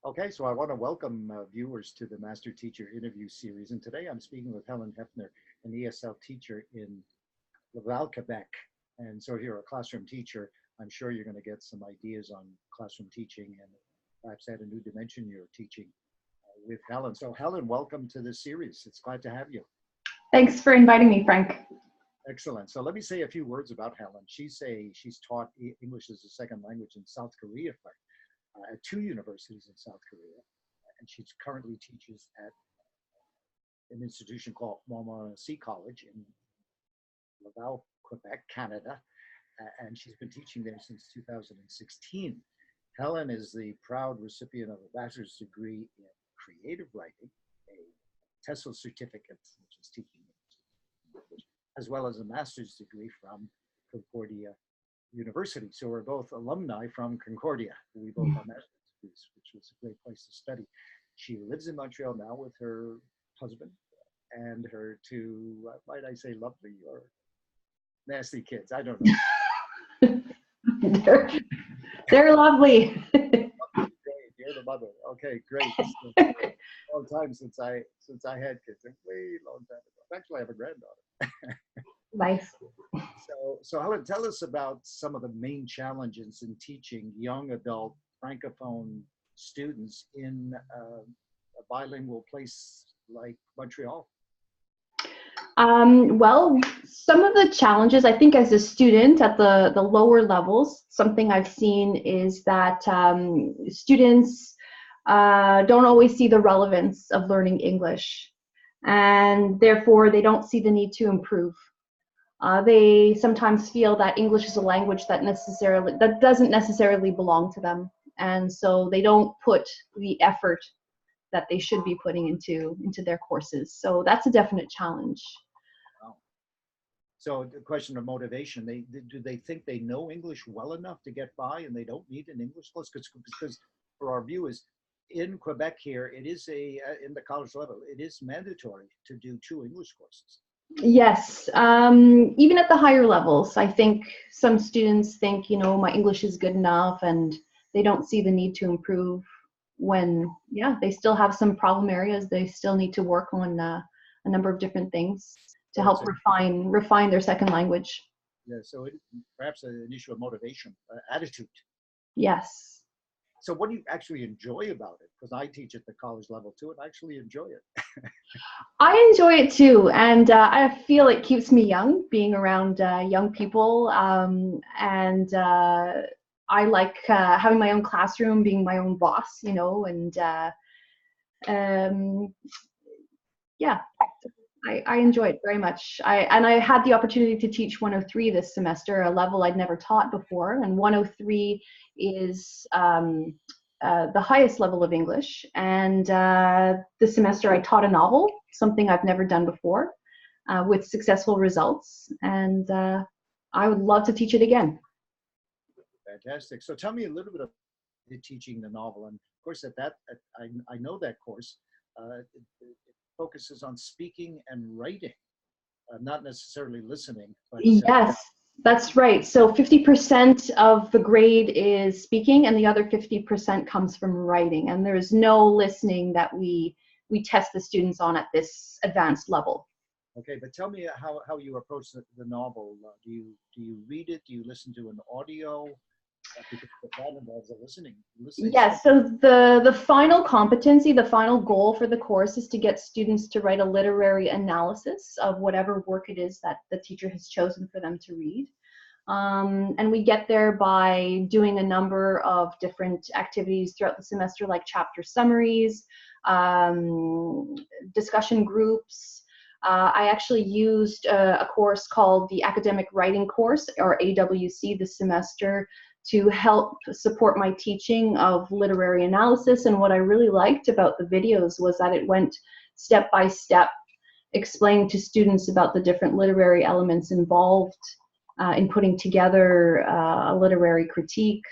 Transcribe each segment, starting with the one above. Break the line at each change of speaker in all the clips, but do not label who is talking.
Okay, so I want to welcome viewers to the Master Teacher Interview Series. And today I'm speaking with Helen Hefter, an ESL teacher in Laval, Quebec. And so if you're a classroom teacher, I'm sure you're going to get some ideas on classroom teaching and perhaps add a new dimension you're teaching with Helen. So Helen, welcome to this series. It's glad to have you.
Thanks for inviting me, Frank.
Excellent. So let me say a few words about Helen. She's taught English as a second language in South Korea at two universities in South Korea, and she currently teaches at an institution called Montmorency College in Laval, Quebec, Canada, and she's been teaching there since 2016. Helen is the proud recipient of a bachelor's degree in creative writing, a TESOL certificate, which is teaching English, as well as a master's degree from Concordia University. So we're both alumni from Concordia. We both have master's degrees, which was a great place to study. She lives in Montreal now with her husband and her two, might I say, lovely or nasty kids. I don't know.
they're lovely.
Great, you're the mother. Okay, great. Long time since I had kids. A way long time ago. Actually, I have a granddaughter.
Nice.
So Helen, tell us about some of the main challenges in teaching young adult Francophone students in a bilingual place like Montreal.
Well, some of the challenges, I think as a student at the lower levels, something I've seen is that students don't always see the relevance of learning English, and therefore they don't see the need to improve. They sometimes feel that English is a language that doesn't necessarily belong to them, and so they don't put the effort that they should be putting into their courses. So that's a definite challenge.
Wow. So the question of motivation, do they think they know English well enough to get by and they don't need an English course? Because for our viewers, in Quebec here, it is in the college level, it is mandatory to do 2 English courses.
Yes, even at the higher levels, I think some students think, my English is good enough and they don't see the need to improve when, they still have some problem areas. They still need to work on a number of different things to help refine their second language.
Yeah, so perhaps an issue of motivation, attitude.
Yes.
So what do you actually enjoy about it? Because I teach at the college level too, and I actually enjoy it.
I enjoy it too, and I feel it keeps me young, being around young people, and I like having my own classroom, being my own boss, and yeah, I enjoy it very much. I had the opportunity to teach 103 this semester, a level I'd never taught before, and 103 is the highest level of English. And this semester I taught a novel, something I've never done before, with successful results, and I would love to teach it again.
Fantastic. So tell me a little bit about teaching the novel, and of course I know that course. It focuses on speaking and writing, not necessarily listening. But,
yes, that's right. So 50% of the grade is speaking, and the other 50% comes from writing. And there is no listening that we test the students on at this advanced level.
Okay, but tell me how you approach the novel. Do you read it? Do you listen to an audio? Because that involves a listening.
Yes, so the final competency, the final goal for the course is to get students to write a literary analysis of whatever work it is that the teacher has chosen for them to read. And we get there by doing a number of different activities throughout the semester, like chapter summaries, discussion groups. I actually used a course called the Academic Writing Course, or AWC, this semester, to help support my teaching of literary analysis. And what I really liked about the videos was that it went step by step, explaining to students about the different literary elements involved in putting together a literary critique.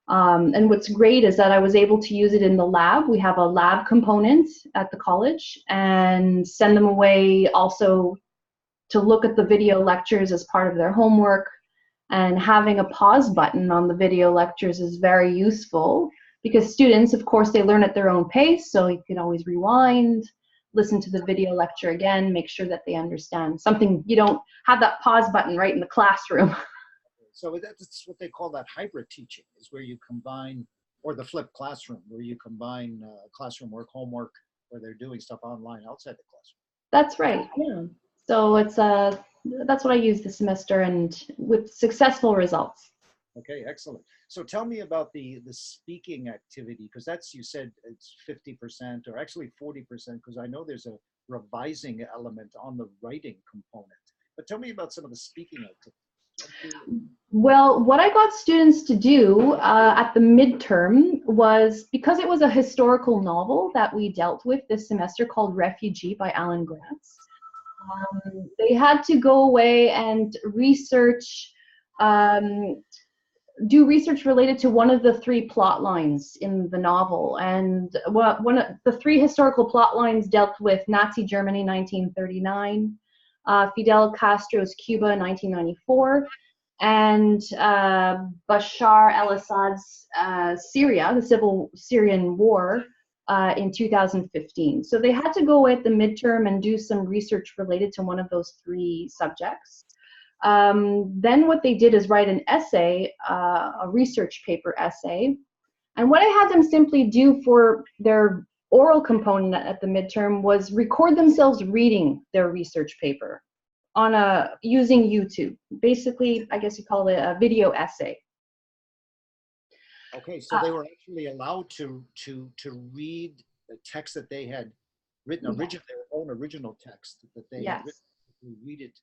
And what's great is that I was able to use it in the lab. We have a lab component at the college, and send them away also to look at the video lectures as part of their homework. And having a pause button on the video lectures is very useful because students, of course, they learn at their own pace, so you can always rewind, listen to the video lecture again, make sure that they understand something. You don't have that pause button right in the classroom.
So that's what they call that hybrid teaching, is where you combine, or the flipped classroom, where you combine classroom work, homework, where they're doing stuff online outside the classroom.
That's right. Yeah. So it's that's what I used this semester, and with successful results.
Okay, excellent. So tell me about the speaking activity, because that's, you said it's 50% or actually 40%, because I know there's a revising element on the writing component. But tell me about some of the speaking activities.
Well, what I got students to do at the midterm was, because it was a historical novel that we dealt with this semester called Refugee by Alan Grant, they had to go away and research, do research related to one of the three plot lines in the novel. And one of the three historical plot lines dealt with Nazi Germany 1939, Fidel Castro's Cuba 1994, and Bashar al-Assad's Syria, the civil Syrian war, in 2015. So they had to go at the midterm and do some research related to one of those three subjects. Then what they did is write an essay, a research paper essay. And what I had them simply do for their oral component at the midterm was record themselves reading their research paper on using YouTube. Basically, I guess you call it a video essay.
Okay, so they were actually allowed to read the text that they had written, their own original text that they had written, to read it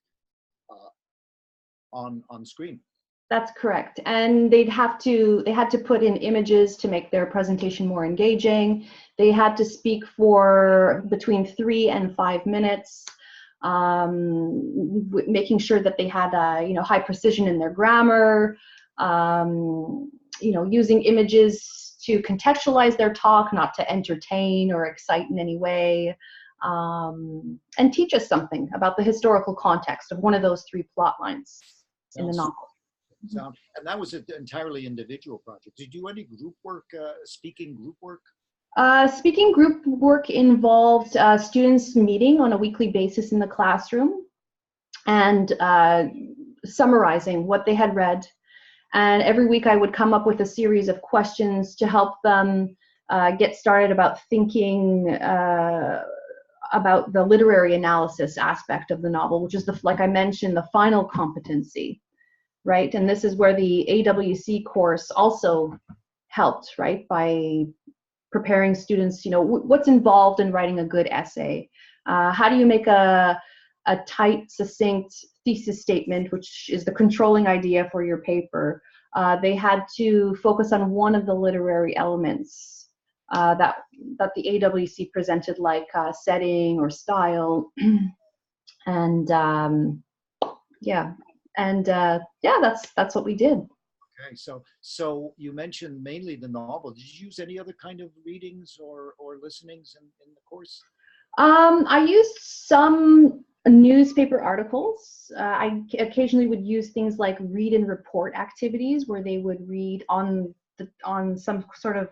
on screen.
That's correct. And they had to put in images to make their presentation more engaging. They had to speak for between 3 and 5 minutes, making sure that they had high precision in their grammar, using images to contextualize their talk, not to entertain or excite in any way, and teach us something about the historical context of one of those three plot lines in the novel.
And that was an entirely individual project. Did you do any group work, speaking group work?
Speaking group work involved students meeting on a weekly basis in the classroom and summarizing what they had read. And every week I would come up with a series of questions to help them get started about thinking about the literary analysis aspect of the novel, which is, like I mentioned, the final competency, right? And this is where the AWC course also helped, right? By preparing students, what's involved in writing a good essay. How do you make a tight, succinct thesis statement, which is the controlling idea for your paper? They had to focus on one of the literary elements that the AWC presented, like setting or style, and that's what we did.
Okay, so you mentioned mainly the novel. Did you use any other kind of readings or listenings in the course?
I used some newspaper articles. I occasionally would use things like read and report activities, where they would read on some sort of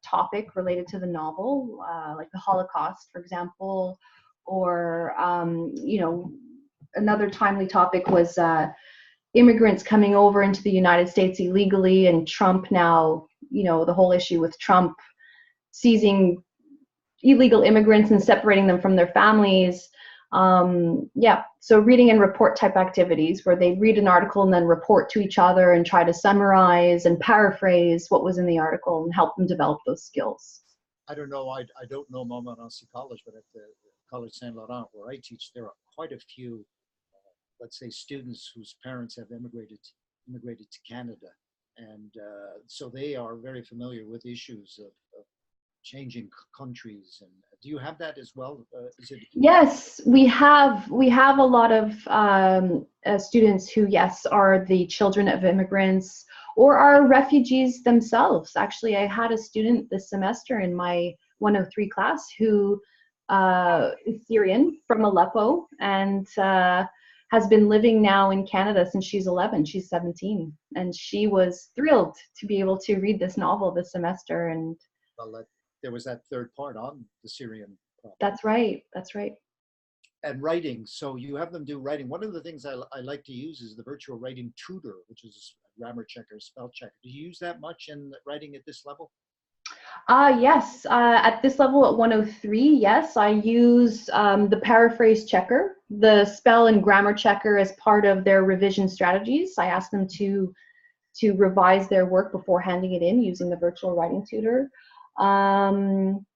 topic related to the novel, like the Holocaust, for example, or another timely topic was immigrants coming over into the United States illegally, and Trump now, the whole issue with Trump seizing illegal immigrants and separating them from their families. So reading and report type activities, where they read an article and then report to each other and try to summarize and paraphrase what was in the article and help them develop those skills.
I don't know, I don't know Montmorency College, but at the College Saint Laurent, where I teach, there are quite a few let's say, students whose parents have immigrated to Canada. And so they are very familiar with issues of changing countries. And do you have that as well?
Yes, we have a lot of students who, yes, are the children of immigrants or are refugees themselves. Actually, I had a student this semester in my 103 class who is Syrian from Aleppo, and has been living now in Canada since she's 11. She's 17, and she was thrilled to be able to read this novel this semester. And
Well, there was that third part on the Syrian problem.
that's right. That's right.
And writing. So you have them do writing. One of the things I like to use is the virtual writing tutor, which is a grammar checker, spell checker. Do you use that much in writing at this level?
Yes, at this level at 103, yes, I use the paraphrase checker, the spell and grammar checker as part of their revision strategies. I ask them to revise their work before handing it in using the virtual writing tutor. I'm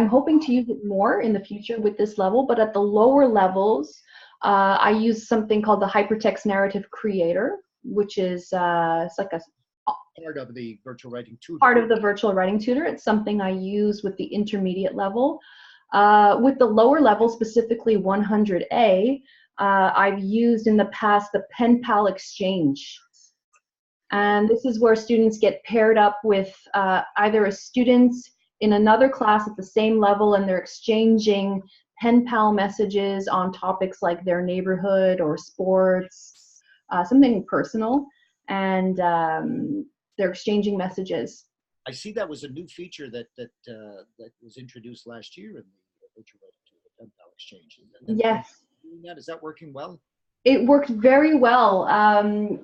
hoping to use it more in the future with this level, but at the lower levels, I use something called the hypertext narrative creator, which is it's like a
Part of the virtual writing tutor.
Part of the virtual writing tutor. It's something I use with the intermediate level. With the lower level, specifically 100A, I've used in the past the pen pal exchange. And this is where students get paired up with either a student in another class at the same level, and they're exchanging pen pal messages on topics like their neighborhood or sports, something personal. And they're exchanging messages.
I see that was a new feature that was introduced last year in the virtual writing tutor, the pen pal exchange.
Yes.
Is that working well?
It worked very well.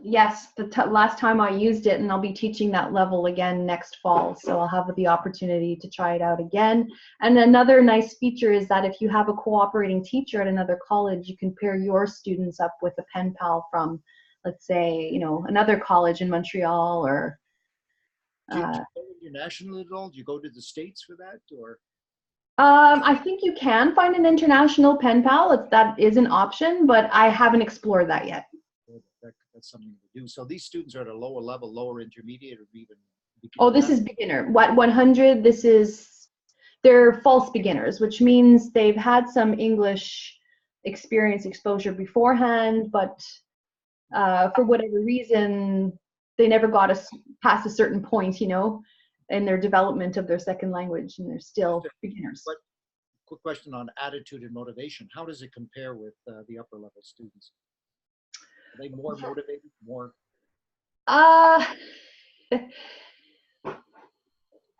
Yes, the last time I used it, and I'll be teaching that level again next fall, so I'll have the opportunity to try it out again. And another nice feature is that if you have a cooperating teacher at another college, you can pair your students up with a pen pal from, let's say, another college in Montreal or.
Do you go international at all? Do you go to the States for that, or?
I think you can find an international pen pal. That is an option, but I haven't explored that yet.
That's something to do. So these students are at a lower level, lower intermediate, or even beginner.
Oh, this is beginner. What 100? They're false beginners, which means they've had some English experience exposure beforehand, but for whatever reason, they never got past a certain point, in their development of their second language, and they're still beginners.
But quick question on attitude and motivation. How does it compare with the upper level students? Are they more motivated, more?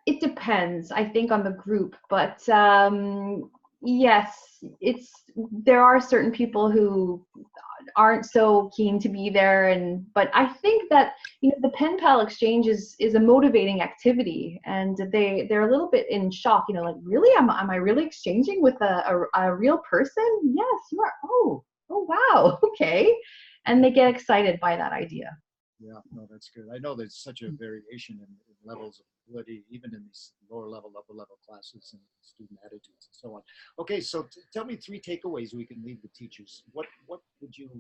It depends, I think, on the group, but yes, there are certain people who aren't so keen to be there, but I think that the pen pal exchange is a motivating activity, and they're a little bit in shock, like, really, am I really exchanging with a real person? Yes, you are. Oh wow, okay. And they get excited by that idea.
Yeah, no, that's good. I know there's such a variation in levels of ability, even in these lower level, upper level classes, and student attitudes and so on. Okay, so tell me 3 takeaways we can leave the teachers. What would you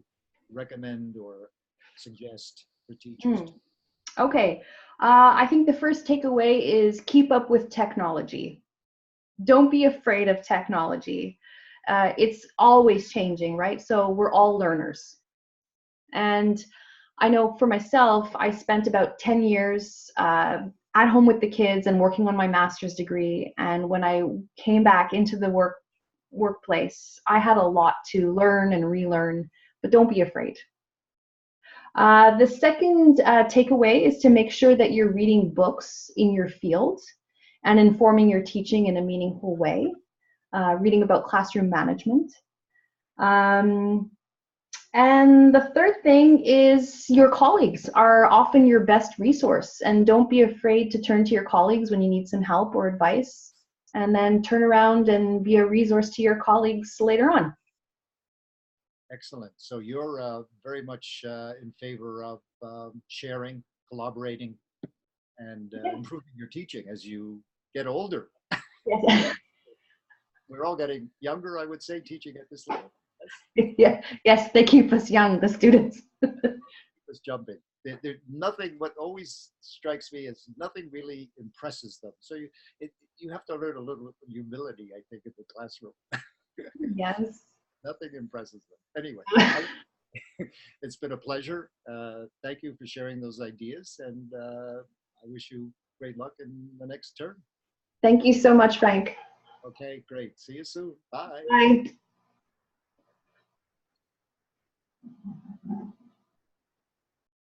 recommend or suggest for teachers?
Okay, I think the first takeaway is keep up with technology. Don't be afraid of technology. It's always changing, right? So we're all learners. And I know for myself, I spent about 10 years at home with the kids and working on my master's degree. And when I came back into the workplace, I had a lot to learn and relearn, but don't be afraid. The second takeaway is to make sure that you're reading books in your field and informing your teaching in a meaningful way, reading about classroom management. And the third thing is your colleagues are often your best resource, and don't be afraid to turn to your colleagues when you need some help or advice, and then turn around and be a resource to your colleagues later on.
Excellent. So you're very much in favor of sharing, collaborating, and improving your teaching as you get older.
Yes.
We're all getting younger, I would say, teaching at this level.
Yeah. Yes, they keep us young, the students.
Just jumping. Nothing. What always strikes me is nothing really impresses them. So you have to learn a little humility, I think, in the classroom.
Yes.
Nothing impresses them. Anyway, it's been a pleasure. Thank you for sharing those ideas, and I wish you great luck in the next term.
Thank you so much, Frank.
Okay, great. See you soon. Bye.
Bye.